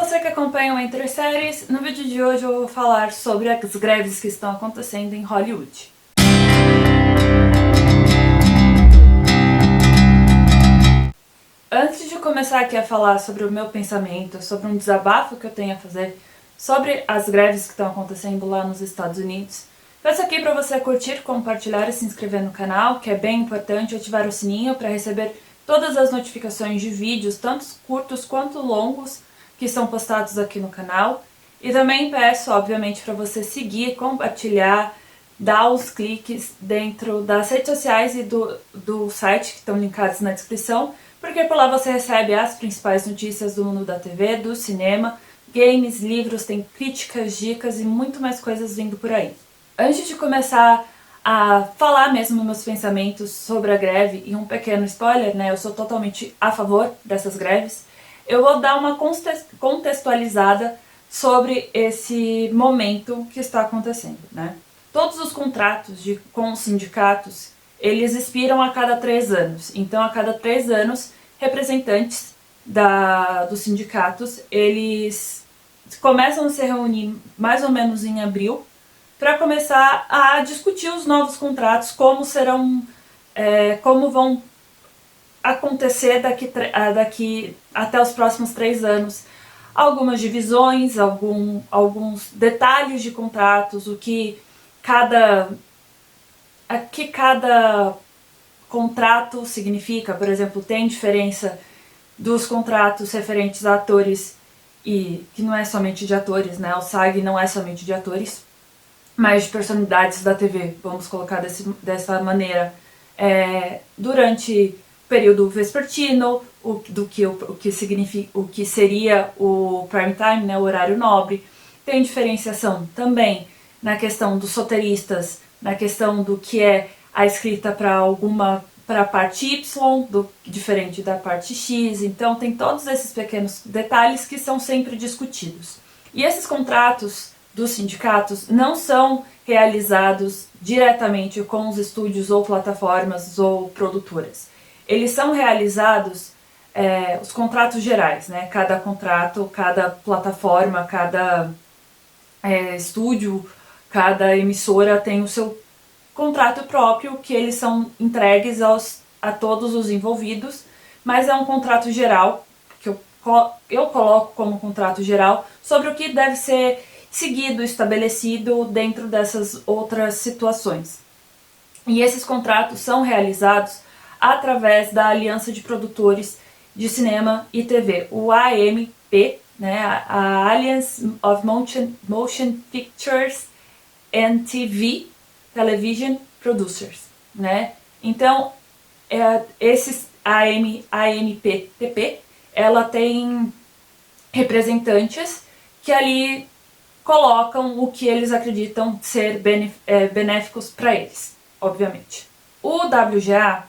você que acompanha o Entre Séries, no vídeo de hoje eu vou falar sobre as greves que estão acontecendo em Hollywood. Antes de começar aqui a falar sobre o meu pensamento, sobre um desabafo que eu tenho a fazer sobre as greves que estão acontecendo lá nos Estados Unidos, peço aqui para você curtir, compartilhar e se inscrever no canal, que é bem importante, ativar o sininho para receber todas as notificações de vídeos, tanto curtos quanto longos, que são postados aqui no canal. E também peço, obviamente, para você seguir, compartilhar, dar os cliques dentro das redes sociais e do site que estão linkados na descrição, porque por lá você recebe as principais notícias do mundo da TV, do cinema, games, livros, tem críticas, dicas e muito mais coisas vindo por aí. Antes de começar a falar mesmo meus pensamentos sobre a greve, e um pequeno spoiler, né, eu sou totalmente a favor dessas greves, eu vou dar uma contextualizada sobre esse momento que está acontecendo, né? Todos os contratos com os sindicatos, eles expiram a cada 3 anos. Então, a cada 3 anos, representantes dos sindicatos, eles começam a se reunir mais ou menos em abril para começar a discutir os novos contratos, como serão, como vão acontecer daqui até os próximos 3 anos. Algumas divisões, alguns detalhes de contratos, o que cada contrato significa. Por exemplo, tem diferença dos contratos referentes a atores, e que não é somente de atores, né? O SAG não é somente de atores, mas de personalidades da TV, vamos colocar dessa maneira. Durante o período vespertino, o que seria o prime time, né, o horário nobre. Tem diferenciação também na questão dos roteiristas, na questão do que é a escrita para a parte Y, diferente da parte X. Então tem todos esses pequenos detalhes que são sempre discutidos. E esses contratos dos sindicatos não são realizados diretamente com os estúdios ou plataformas ou produtoras. Eles são realizados, os contratos gerais, né? Cada contrato, cada plataforma, cada estúdio, cada emissora tem o seu contrato próprio, que eles são entregues a todos os envolvidos, mas é um contrato geral, que eu coloco como contrato geral, sobre o que deve ser seguido, estabelecido dentro dessas outras situações. E esses contratos são realizados através da Aliança de Produtores de Cinema e TV, o AMP, né, a Alliance of Motion Pictures and Television Producers, né? Então, esses AMPTP, ela tem representantes que ali colocam o que eles acreditam ser benéficos para eles, obviamente. O WGA,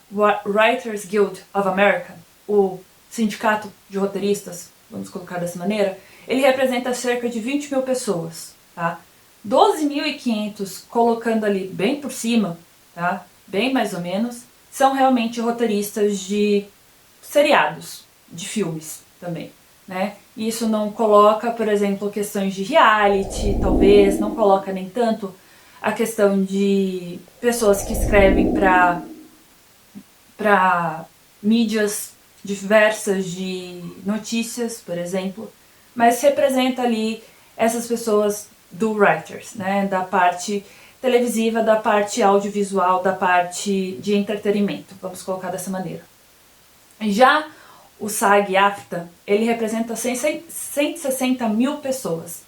Writers Guild of America, o sindicato de roteiristas, vamos colocar dessa maneira, ele representa cerca de 20 mil pessoas, tá? 12.500, colocando ali bem por cima, tá? Bem mais ou menos, são realmente roteiristas de seriados, de filmes também, né? Isso não coloca, por exemplo, questões de reality, talvez, não coloca nem tanto a questão de pessoas que escrevem para mídias diversas de notícias, por exemplo, mas representa ali essas pessoas do writers, né, da parte televisiva, da parte audiovisual, da parte de entretenimento, vamos colocar dessa maneira. Já o SAG-AFTRA, ele representa 160 mil pessoas,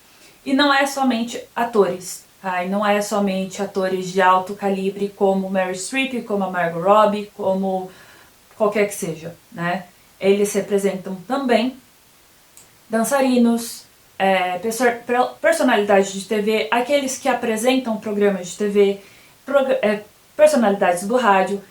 e não é somente atores, tá? E não é somente atores de alto calibre como Meryl Streep, como a Margot Robbie, como qualquer que seja, né? Eles representam também dançarinos, personalidades de TV, aqueles que apresentam programas de TV, personalidades do rádio,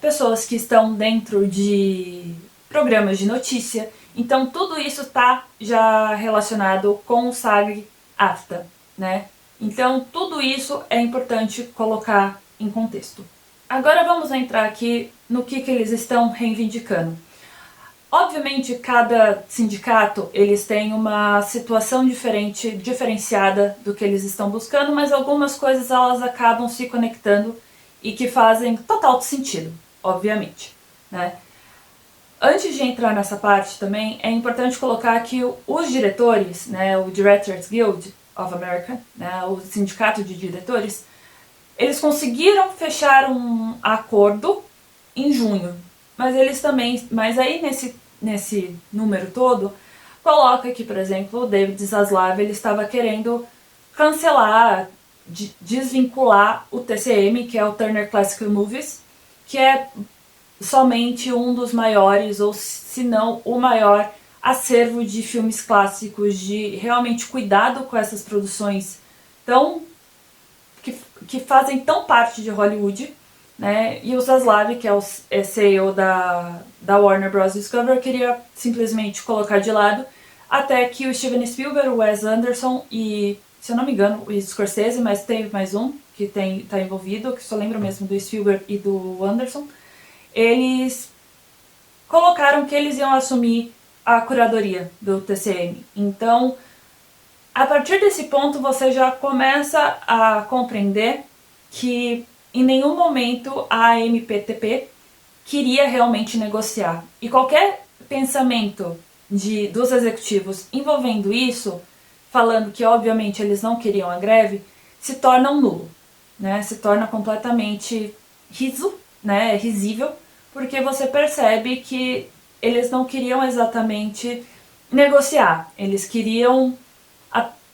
pessoas que estão dentro de programas de notícia. Então tudo isso está já relacionado com o SAG-AFTRA, né? Então tudo isso é importante colocar em contexto. Agora vamos entrar aqui no que eles estão reivindicando. Obviamente, cada sindicato, eles têm uma situação diferente, diferenciada do que eles estão buscando, mas algumas coisas elas acabam se conectando e que fazem total sentido, obviamente, né? Antes de entrar nessa parte também, é importante colocar que os diretores, né, o Directors Guild of America, né, o sindicato de diretores, eles conseguiram fechar um acordo em junho, mas eles também, mas aí nesse número todo, coloca que, por exemplo, o David Zaslav ele estava querendo cancelar, desvincular o TCM, que é o Turner Classical Movies, que é somente um dos maiores, ou se não o maior acervo de filmes clássicos, de realmente cuidado com essas produções tão que fazem tão parte de Hollywood, né? E o Zaslav, que é o CEO da Warner Bros. Discovery, queria simplesmente colocar de lado, até que o Steven Spielberg, o Wes Anderson e, se eu não me engano, o Scorsese, mas teve mais um que tá envolvido, que só lembro mesmo do Spielberg e do Anderson, eles colocaram que eles iam assumir a curadoria do TCM. Então, a partir desse ponto, você já começa a compreender que em nenhum momento a MPTP queria realmente negociar. E qualquer pensamento dos executivos envolvendo isso, falando que obviamente eles não queriam a greve, se torna um nulo, né? Se torna completamente risível, porque você percebe que eles não queriam exatamente negociar, eles queriam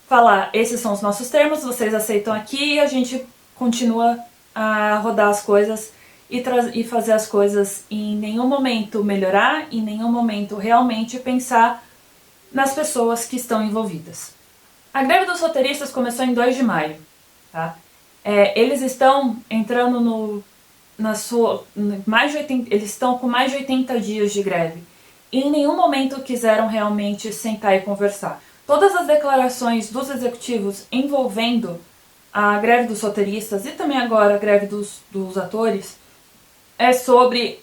falar, esses são os nossos termos, vocês aceitam aqui e a gente continua a rodar as coisas e fazer as coisas em nenhum momento melhorar, em nenhum momento realmente pensar nas pessoas que estão envolvidas. A greve dos roteiristas começou em 2 de maio, tá? Eles estão entrando eles estão com mais de 80 dias de greve. E em nenhum momento quiseram realmente sentar e conversar. Todas as declarações dos executivos envolvendo a greve dos roteiristas e também agora a greve dos atores é sobre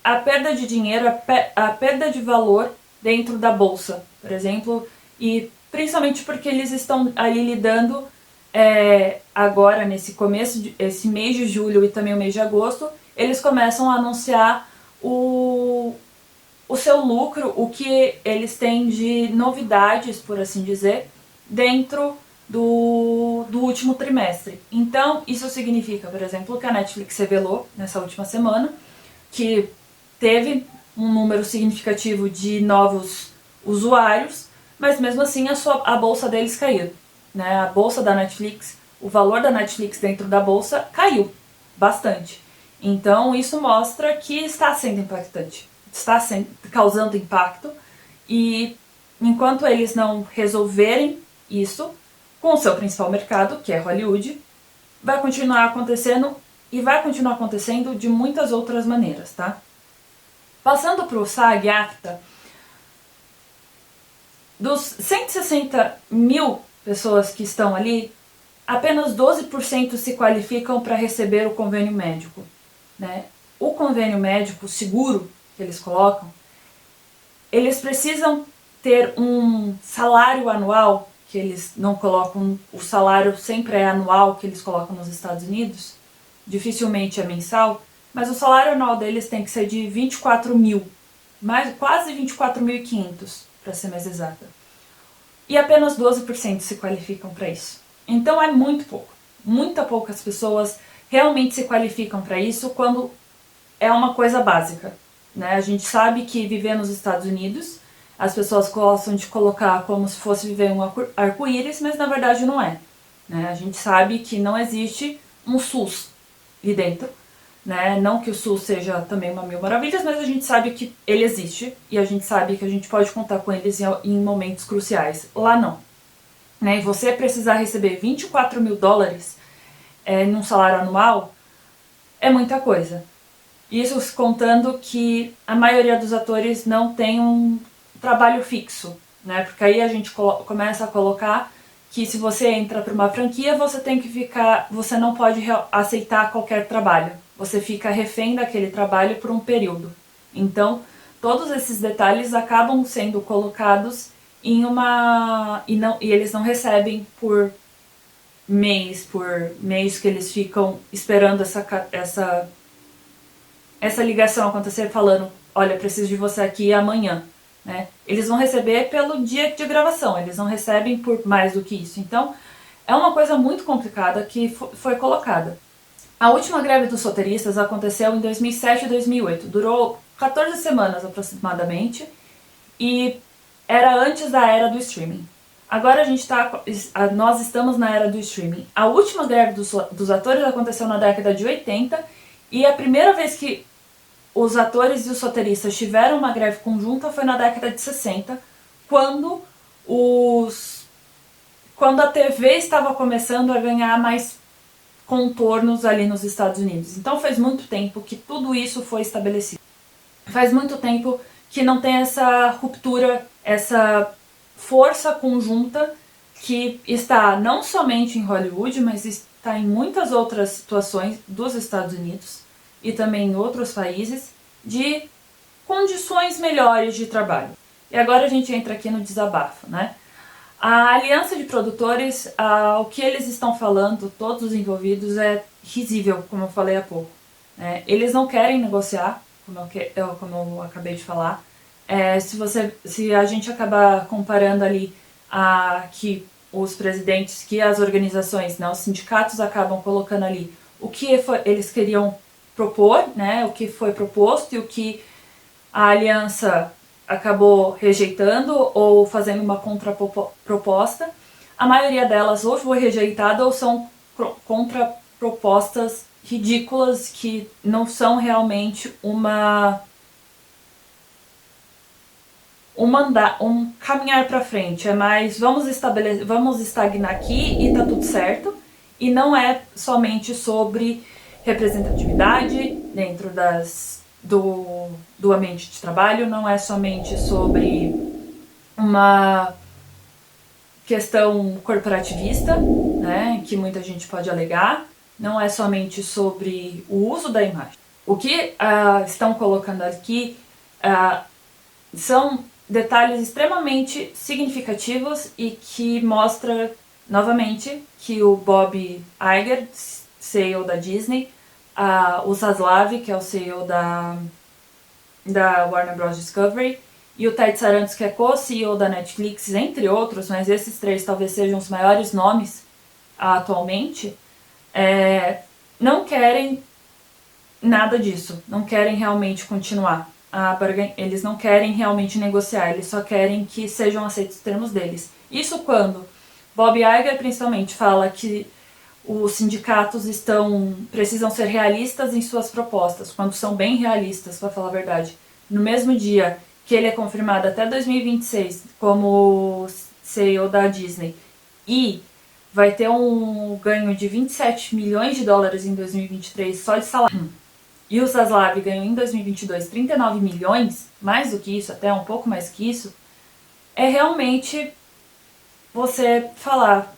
a perda de dinheiro, a perda de valor dentro da bolsa, por exemplo, e principalmente porque eles estão ali lidando agora nesse começo, esse mês de julho e também o mês de agosto, eles começam a anunciar o seu lucro, o que eles têm de novidades, por assim dizer, dentro do último trimestre. Então, isso significa, por exemplo, que a Netflix revelou nessa última semana que teve um número significativo de novos usuários, mas mesmo assim a bolsa deles caiu, né? A bolsa da Netflix, o valor da Netflix dentro da bolsa caiu bastante. Então isso mostra que está sendo impactante, está causando impacto, e enquanto eles não resolverem isso com o seu principal mercado, que é Hollywood, vai continuar acontecendo e vai continuar acontecendo de muitas outras maneiras, tá? Passando para o SAG-AFTRA, dos 160 mil pessoas que estão ali, apenas 12% se qualificam para receber o convênio médico, né? O convênio médico, o seguro que eles colocam, eles precisam ter um salário anual, que eles não colocam, o salário sempre é anual que eles colocam nos Estados Unidos, dificilmente é mensal, mas o salário anual deles tem que ser de 24 mil, quase 24.500, para ser mais exata. E apenas 12% se qualificam para isso. Então é muito pouco. Poucas pessoas realmente se qualificam para isso quando é uma coisa básica, né? A gente sabe que viver nos Estados Unidos, as pessoas gostam de colocar como se fosse viver um arco-íris, mas na verdade não é, né? A gente sabe que não existe um SUS ali dentro, né? Não que o SUS seja também uma mil maravilhas, mas a gente sabe que ele existe e a gente sabe que a gente pode contar com eles em momentos cruciais. Lá não, né? E você precisar receber 24 mil dólares num salário anual é muita coisa. Isso contando que a maioria dos atores não tem um trabalho fixo, né? Porque aí a gente começa a colocar que se você entra para uma franquia, você não pode aceitar qualquer trabalho. Você fica refém daquele trabalho por um período. Então, todos esses detalhes acabam sendo colocados em uma... e eles não recebem por mês que eles ficam esperando essa ligação acontecer falando, olha, preciso de você aqui amanhã, né? Eles vão receber pelo dia de gravação, eles não recebem por mais do que isso. Então, é uma coisa muito complicada que foi colocada. A última greve dos roteiristas aconteceu em 2007 e 2008, durou 14 semanas aproximadamente, e era antes da era do streaming. Agora nós estamos na era do streaming. A última greve dos atores aconteceu na década de 80, e a primeira vez que os atores e os roteiristas tiveram uma greve conjunta foi na década de 60, quando a TV estava começando a ganhar mais contornos ali nos Estados Unidos. Então faz muito tempo que tudo isso foi estabelecido. Faz muito tempo que não tem essa ruptura, essa força conjunta que está não somente em Hollywood, mas está em muitas outras situações dos Estados Unidos e também em outros países, de condições melhores de trabalho. E agora a gente entra aqui no desabafo, né? A aliança de produtores, o que eles estão falando, todos os envolvidos, é risível, como eu falei há pouco. Eles não querem negociar, como eu acabei de falar. Se a gente acabar comparando ali que os presidentes, que as organizações, né, os sindicatos acabam colocando ali o que eles queriam propor, né, o que foi proposto e o que a aliança acabou rejeitando ou fazendo uma contraproposta, a maioria delas ou foi rejeitada ou são contrapropostas ridículas que não são realmente um caminhar para frente. É mais vamos estagnar aqui e tá tudo certo. E não é somente sobre representatividade dentro do ambiente de trabalho, não é somente sobre uma questão corporativista, né, que muita gente pode alegar, não é somente sobre o uso da imagem. O que estão colocando aqui são detalhes extremamente significativos e que mostra novamente que o Bob Iger, CEO da Disney, o Zaslav, que é o CEO da Warner Bros. Discovery, e o Ted Sarandos, que é co-CEO da Netflix, entre outros, mas esses três talvez sejam os maiores nomes atualmente, não querem nada disso, não querem realmente continuar. Eles não querem realmente negociar, eles só querem que sejam aceitos os termos deles. Isso quando Bob Iger principalmente fala que os sindicatos precisam ser realistas em suas propostas, quando são bem realistas, para falar a verdade. No mesmo dia que ele é confirmado até 2026 como CEO da Disney e vai ter um ganho de 27 milhões de dólares em 2023 só de salário, e o Zaslav ganhou em 2022 39 milhões, mais do que isso, até um pouco mais que isso, é realmente você falar...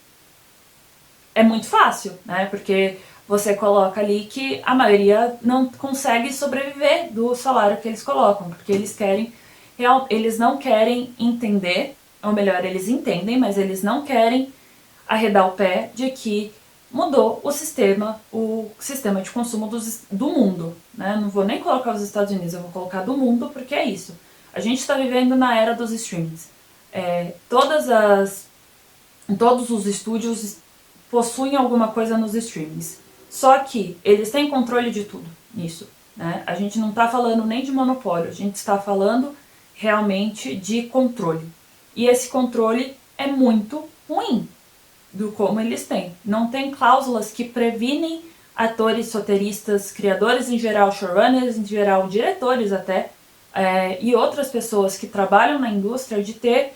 É muito fácil, né? Porque você coloca ali que a maioria não consegue sobreviver do salário que eles colocam, porque eles não querem entender, ou melhor, eles entendem, mas eles não querem arredar o pé de que mudou o sistema de consumo do mundo, né? Não vou nem colocar os Estados Unidos, eu vou colocar do mundo, porque é isso. A gente está vivendo na era dos streamings. Todos os estúdios possuem alguma coisa nos streamings. Só que eles têm controle de tudo nisso, né? A gente não está falando nem de monopólio, a gente está falando realmente de controle. E esse controle é muito ruim do como eles têm. Não tem cláusulas que previnem atores, roteiristas, criadores em geral, showrunners em geral, diretores até, e outras pessoas que trabalham na indústria de ter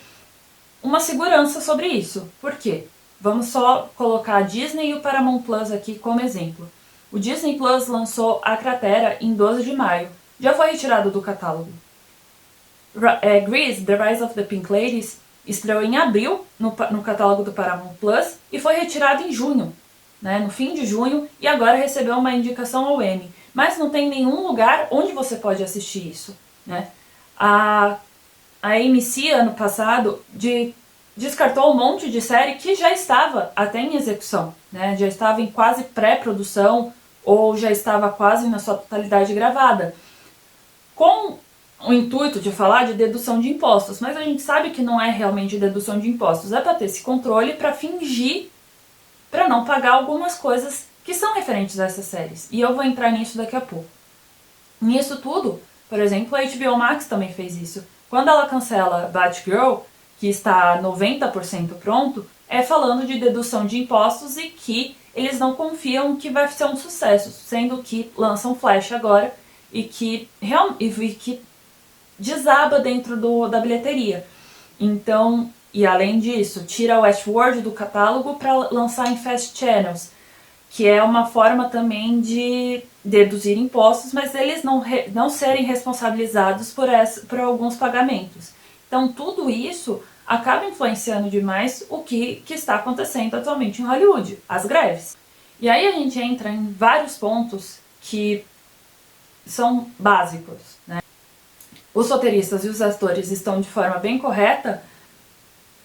uma segurança sobre isso. Por quê? Vamos só colocar a Disney e o Paramount Plus aqui como exemplo. O Disney Plus lançou A Cratera em 12 de maio. Já foi retirado do catálogo. Grease, The Rise of the Pink Ladies, estreou em abril no catálogo do Paramount Plus e foi retirado em junho, né, no fim de junho, e agora recebeu uma indicação ao Emmy. Mas não tem nenhum lugar onde você pode assistir isso, né? A AMC, ano passado, descartou um monte de série que já estava até em execução, né? Já estava em quase pré-produção ou já estava quase na sua totalidade gravada, com o intuito de falar de dedução de impostos, mas a gente sabe que não é realmente dedução de impostos, é para ter esse controle, para fingir, para não pagar algumas coisas que são referentes a essas séries. E eu vou entrar nisso daqui a pouco. Nisso tudo, por exemplo, a HBO Max também fez isso. Quando ela cancela Batgirl, que está 90% pronto, é falando de dedução de impostos e que eles não confiam que vai ser um sucesso, sendo que lançam Flash agora e que desaba dentro da bilheteria. Então, e além disso, tira o Westworld do catálogo para lançar em Fast Channels, que é uma forma também de deduzir impostos, mas eles não serem responsabilizados por alguns pagamentos. Então, tudo isso acaba influenciando demais o que está acontecendo atualmente em Hollywood, as greves. E aí a gente entra em vários pontos que são básicos, né? Os roteiristas e os atores estão de forma bem correta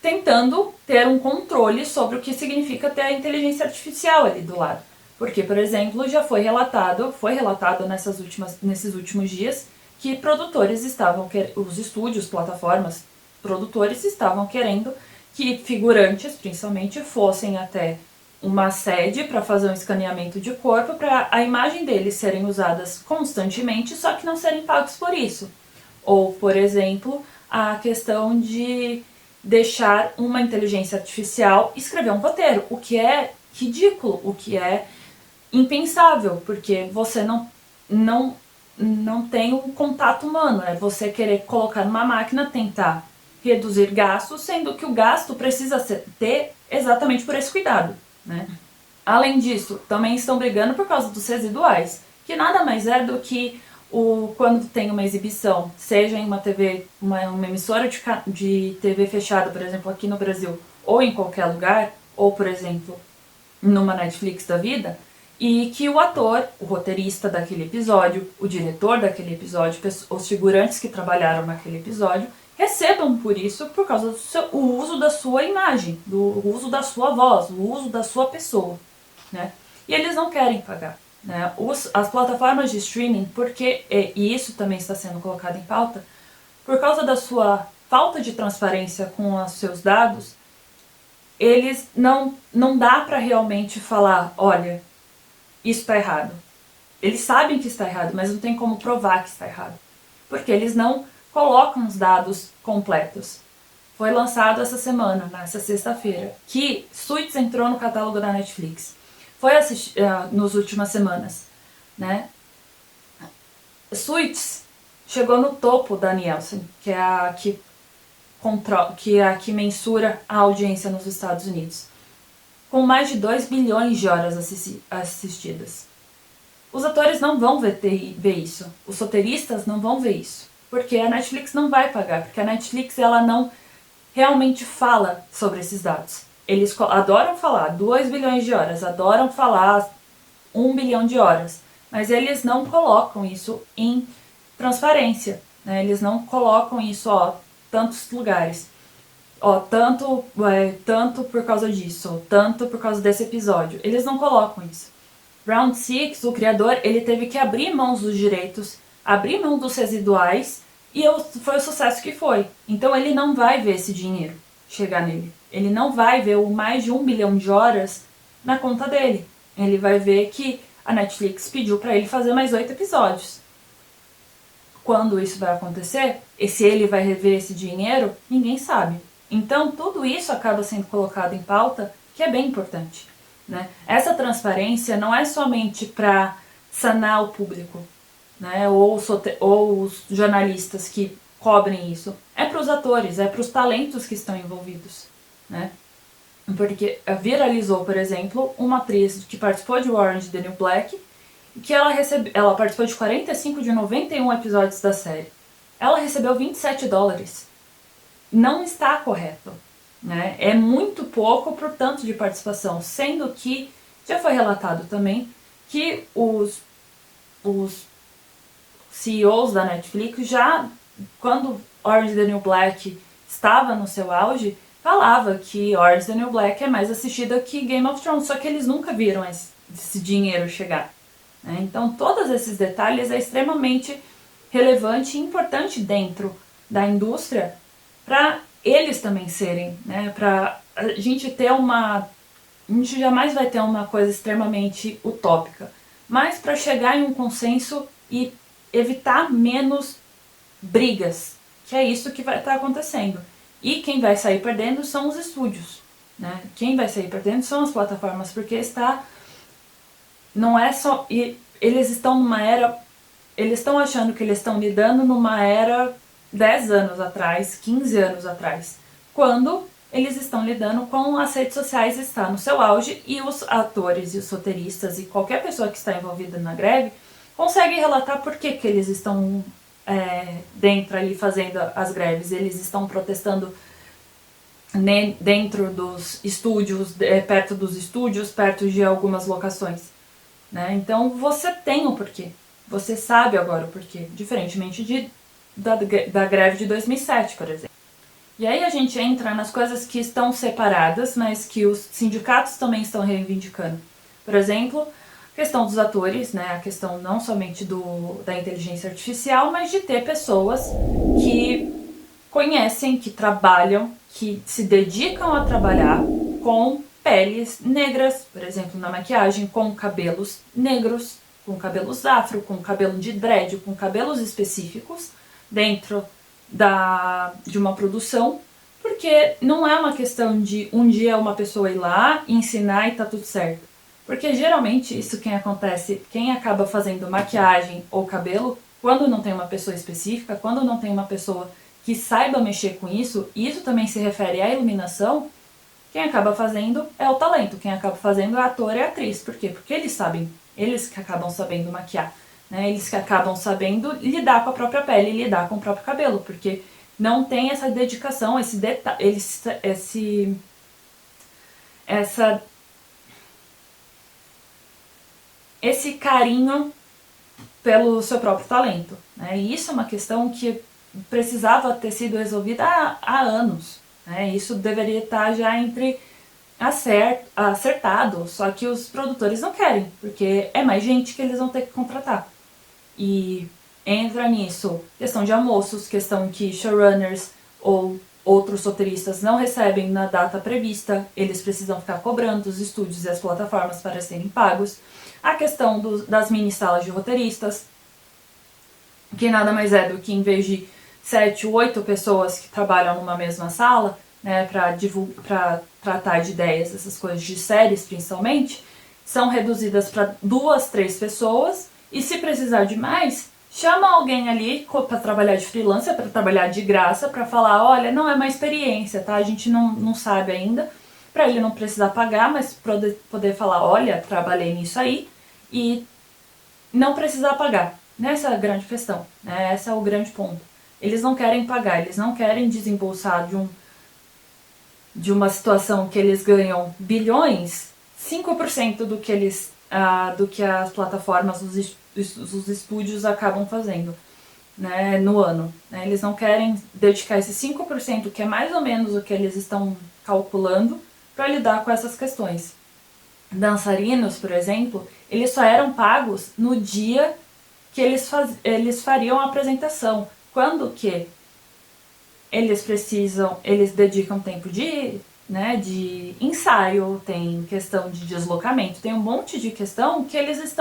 tentando ter um controle sobre o que significa ter a inteligência artificial ali do lado. Porque, por exemplo, já foi relatado nesses últimos dias, que produtores os estúdios, plataformas, produtores estavam querendo que figurantes, principalmente, fossem até uma sede para fazer um escaneamento de corpo, para a imagem deles serem usadas constantemente, só que não serem pagos por isso. Ou, por exemplo, a questão de deixar uma inteligência artificial escrever um roteiro, o que é ridículo, o que é impensável, porque você não tem um contato humano, é você querer colocar numa máquina, tentar reduzir gastos, sendo que o gasto precisa ter exatamente por esse cuidado, né? Além disso, também estão brigando por causa dos residuais, que nada mais é do que quando tem uma exibição, seja em uma TV, uma emissora de TV fechada, por exemplo, aqui no Brasil, ou em qualquer lugar, ou, por exemplo, numa Netflix da vida, e que o ator, o roteirista daquele episódio, o diretor daquele episódio, os figurantes que trabalharam naquele episódio, recebam por isso por causa do uso da sua imagem, do uso da sua voz, do uso da sua pessoa, né? E eles não querem pagar, né? As plataformas de streaming, e isso também está sendo colocado em pauta, por causa da sua falta de transparência com os seus dados, eles não dá para realmente falar, olha, isso está errado. Eles sabem que está errado, mas não tem como provar que está errado, porque eles não colocam os dados completos. Foi lançado essa semana, nessa sexta-feira, que Suits entrou no catálogo da Netflix. Foi nas últimas semanas, né? Suits chegou no topo da Nielsen, que é a que mensura a audiência nos Estados Unidos, com mais de 2 bilhões de horas assistidas. Os atores não vão ver isso, os roteiristas não vão ver isso, porque a Netflix não vai pagar, porque a Netflix ela não realmente fala sobre esses dados. Eles adoram falar 2 bilhões de horas, adoram falar 1 bilhão de horas, mas eles não colocam isso em transparência, né? Eles não colocam isso, tantos lugares, tanto por causa disso, tanto por causa desse episódio. Eles não colocam isso. Round Six, o criador, ele teve que abrir mão dos direitos, abrir mão dos residuais, e foi o sucesso que foi. Então ele não vai ver esse dinheiro chegar nele. Ele não vai ver o mais de 1 bilhão de horas na conta dele. Ele vai ver que a Netflix pediu para ele fazer mais 8 episódios. Quando isso vai acontecer, e se ele vai rever esse dinheiro, ninguém sabe. Então tudo isso acaba sendo colocado em pauta, que é bem importante, né? Essa transparência não é somente para sanar o público, né? Ou os jornalistas que cobrem isso. É para os atores, é para os talentos que estão envolvidos, né? Porque viralizou, por exemplo, uma atriz que participou de Orange is the New Black, que ela participou de 45 de 91 episódios da série. Ela recebeu $27. Não está correto, né? É muito pouco por tanto de participação, sendo que já foi relatado também que os CEOs da Netflix já quando Orange is the New Black estava no seu auge, falava que Orange is the New Black é mais assistida que Game of Thrones, só que eles nunca viram esse dinheiro chegar. Né? Então, todos esses detalhes é extremamente relevante e importante dentro da indústria para eles também serem, né? Para a gente ter uma... A gente jamais vai ter uma coisa extremamente utópica, mas para chegar em um consenso e evitar menos brigas, que é isso que vai estar acontecendo. E quem vai sair perdendo são os estúdios, né? Quem vai sair perdendo são as plataformas, porque está... Não é só... E eles estão numa era... Eles estão achando que eles estão lidando numa era 10 anos atrás, 15 anos atrás, quando eles estão lidando com as redes sociais, está no seu auge, e os atores e os roteiristas e qualquer pessoa que está envolvida na greve consegue relatar por que eles estão dentro ali fazendo as greves. Eles estão protestando dentro dos estúdios, perto dos estúdios, perto de algumas locações, né? Então você tem o porquê, você sabe agora o porquê, diferentemente da greve de 2007, por exemplo. E aí a gente entra nas coisas que estão separadas, mas que os sindicatos também estão reivindicando. Por exemplo, a questão dos atores, né? A questão não somente da inteligência artificial, mas de ter pessoas que conhecem, que trabalham, que se dedicam a trabalhar com peles negras, por exemplo, na maquiagem, com cabelos negros, com cabelos afro, com cabelo de dread, com cabelos específicos dentro de uma produção, porque não é uma questão de um dia uma pessoa ir lá, ensinar e tá tudo certo. Porque geralmente isso quem acaba fazendo maquiagem ou cabelo, quando não tem uma pessoa específica, quando não tem uma pessoa que saiba mexer com isso, e isso também se refere à iluminação, quem acaba fazendo é o talento, quem acaba fazendo é ator e atriz. Por quê? Porque eles sabem, eles que acabam sabendo maquiar. Né, eles que acabam sabendo lidar com a própria pele, lidar com o próprio cabelo, porque não tem essa dedicação, esse carinho pelo seu próprio talento. Né, e isso é uma questão que precisava ter sido resolvida há anos. Né, isso deveria estar já acertado, só que os produtores não querem, porque é mais gente que eles vão ter que contratar. E entra nisso questão de almoços, questão que showrunners ou outros roteiristas não recebem na data prevista, eles precisam ficar cobrando os estúdios e as plataformas para serem pagos. A questão das mini salas de roteiristas, que nada mais é do que em vez de 7, 8 pessoas que trabalham numa mesma sala, né, para tratar de ideias, essas coisas de séries principalmente, são reduzidas para 2, 3 pessoas. E se precisar de mais, chama alguém ali para trabalhar de freelancer, para trabalhar de graça, para falar, olha, não é uma experiência, tá? A gente não sabe ainda, para ele não precisar pagar, mas poder falar, olha, trabalhei nisso aí, e não precisar pagar. Essa é a grande questão, né? Esse é o grande ponto. Eles não querem pagar, eles não querem desembolsar de uma situação que eles ganham bilhões, 5% do que as plataformas, os estúdios acabam fazendo, né, no ano. Né? Eles não querem dedicar esse 5%, que é mais ou menos o que eles estão calculando, para lidar com essas questões. Dançarinos, por exemplo, eles só eram pagos no dia que eles fariam a apresentação. Quando que eles dedicam tempo de ensaio, tem questão de deslocamento, tem um monte de questão que eles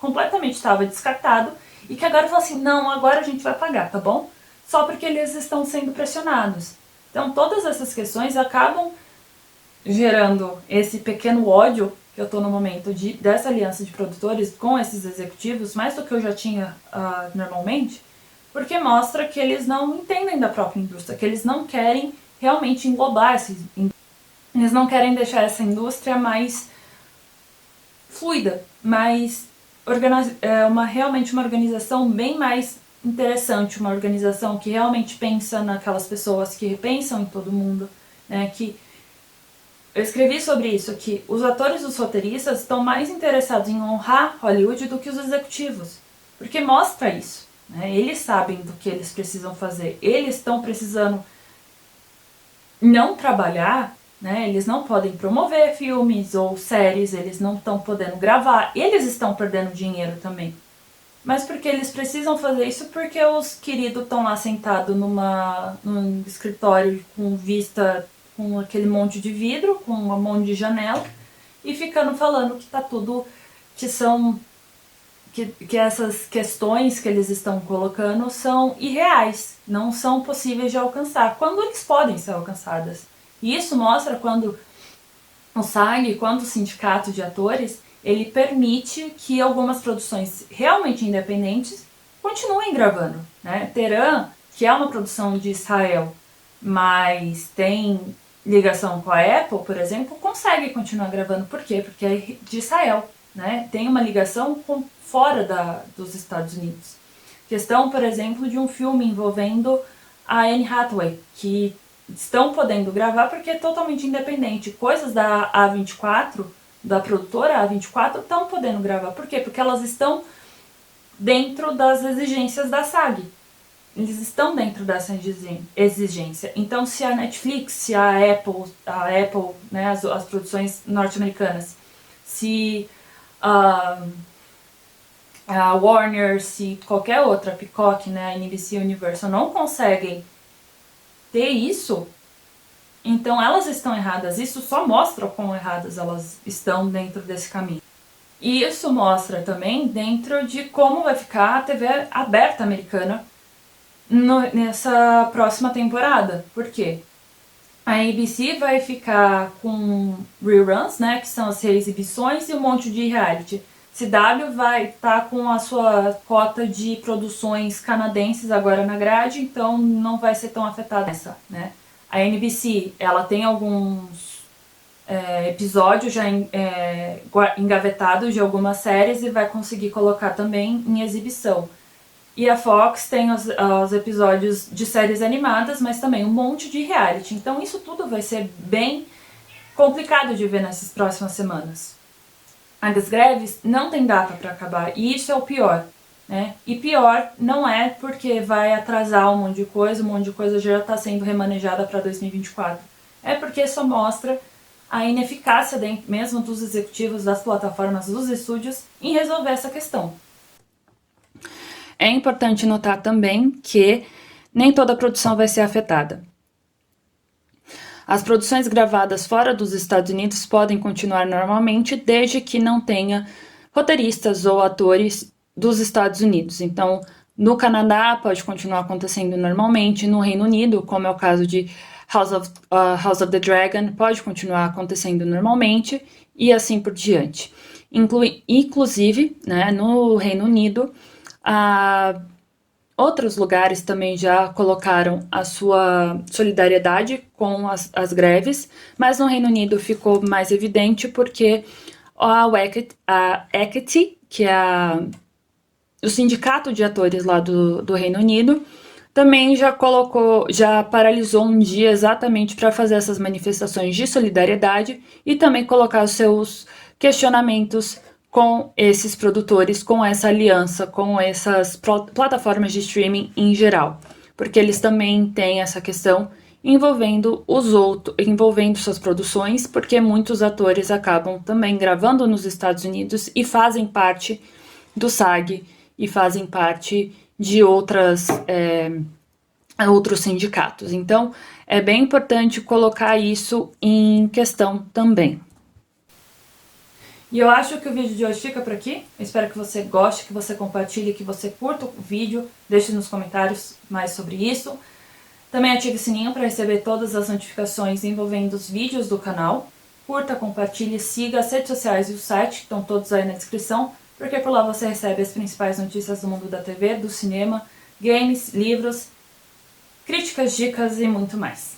completamente estava descartado e que agora falam assim, não, agora a gente vai pagar, tá bom? Só porque eles estão sendo pressionados. Então todas essas questões acabam gerando esse pequeno ódio que eu tô no momento dessa aliança de produtores com esses executivos, mais do que eu já tinha normalmente, porque mostra que eles não entendem da própria indústria, que eles não querem realmente englobar eles não querem deixar essa indústria mais fluida, mais realmente uma organização bem mais interessante, uma organização que realmente pensa naquelas pessoas, que pensam em todo mundo, né, que eu escrevi sobre isso, que os atores e os roteiristas estão mais interessados em honrar Hollywood do que os executivos, porque mostra isso. né? Eles sabem do que eles precisam fazer. Eles estão precisando não trabalhar, né? Eles não podem promover filmes ou séries, eles não estão podendo gravar, eles estão perdendo dinheiro também. Mas porque eles precisam fazer isso porque os queridos estão lá sentados num escritório com vista, com aquele monte de vidro, com um monte de janela, e ficando falando que tá tudo, que essas questões que eles estão colocando são irreais, não são possíveis de alcançar, quando eles podem ser alcançadas. E isso mostra quando o SAG, quando o sindicato de atores, ele permite que algumas produções realmente independentes continuem gravando, né? Teran, que é uma produção de Israel, mas tem ligação com a Apple, por exemplo, consegue continuar gravando. Por quê? Porque é de Israel, né? Tem uma ligação com fora dos Estados Unidos. Questão, por exemplo, de um filme envolvendo a Anne Hathaway, que estão podendo gravar porque é totalmente independente. Coisas da A24, da produtora A24, estão podendo gravar. Por quê? Porque elas estão dentro das exigências da SAG. Eles estão dentro dessa exigência. Então, se a Netflix, se a Apple, né, as produções norte-americanas, se a Warner, se qualquer outra, Peacock, né, a NBC Universal, não conseguem ter isso, então elas estão erradas. Isso só mostra o quão erradas elas estão dentro desse caminho. E isso mostra também dentro de como vai ficar a TV aberta americana nessa próxima temporada. Por quê? A ABC vai ficar com reruns, né, que são as reexibições, e um monte de reality. CW vai estar com a sua cota de produções canadenses agora na grade, então não vai ser tão afetada essa, né? A NBC, ela tem alguns episódios já engavetados de algumas séries e vai conseguir colocar também em exibição. E a Fox tem os episódios de séries animadas, mas também um monte de reality. Então isso tudo vai ser bem complicado de ver nessas próximas semanas. As greves não tem data para acabar, e isso é o pior, né? E pior não é porque vai atrasar um monte de coisa já está sendo remanejada para 2024. É porque só mostra a ineficácia mesmo dos executivos das plataformas, dos estúdios, em resolver essa questão. É importante notar também que nem toda a produção vai ser afetada. As produções gravadas fora dos Estados Unidos podem continuar normalmente, desde que não tenha roteiristas ou atores dos Estados Unidos. Então, no Canadá pode continuar acontecendo normalmente, no Reino Unido, como é o caso de House of the Dragon, pode continuar acontecendo normalmente, e assim por diante. Inclusive, né, no Reino Unido, outros lugares também já colocaram a sua solidariedade com as greves, mas no Reino Unido ficou mais evidente porque a ECT, que é o sindicato de atores lá do Reino Unido, também já paralisou um dia exatamente para fazer essas manifestações de solidariedade e também colocar os seus questionamentos com esses produtores, com essa aliança, com essas plataformas de streaming em geral, porque eles também têm essa questão envolvendo envolvendo suas produções, porque muitos atores acabam também gravando nos Estados Unidos e fazem parte do SAG e fazem parte de outros sindicatos. Então, é bem importante colocar isso em questão também. E eu acho que o vídeo de hoje fica por aqui. Eu espero que você goste, que você compartilhe, que você curta o vídeo. Deixe nos comentários mais sobre isso. Também ative o sininho para receber todas as notificações envolvendo os vídeos do canal. Curta, compartilhe, siga as redes sociais e o site, que estão todos aí na descrição, porque por lá você recebe as principais notícias do mundo da TV, do cinema, games, livros, críticas, dicas e muito mais.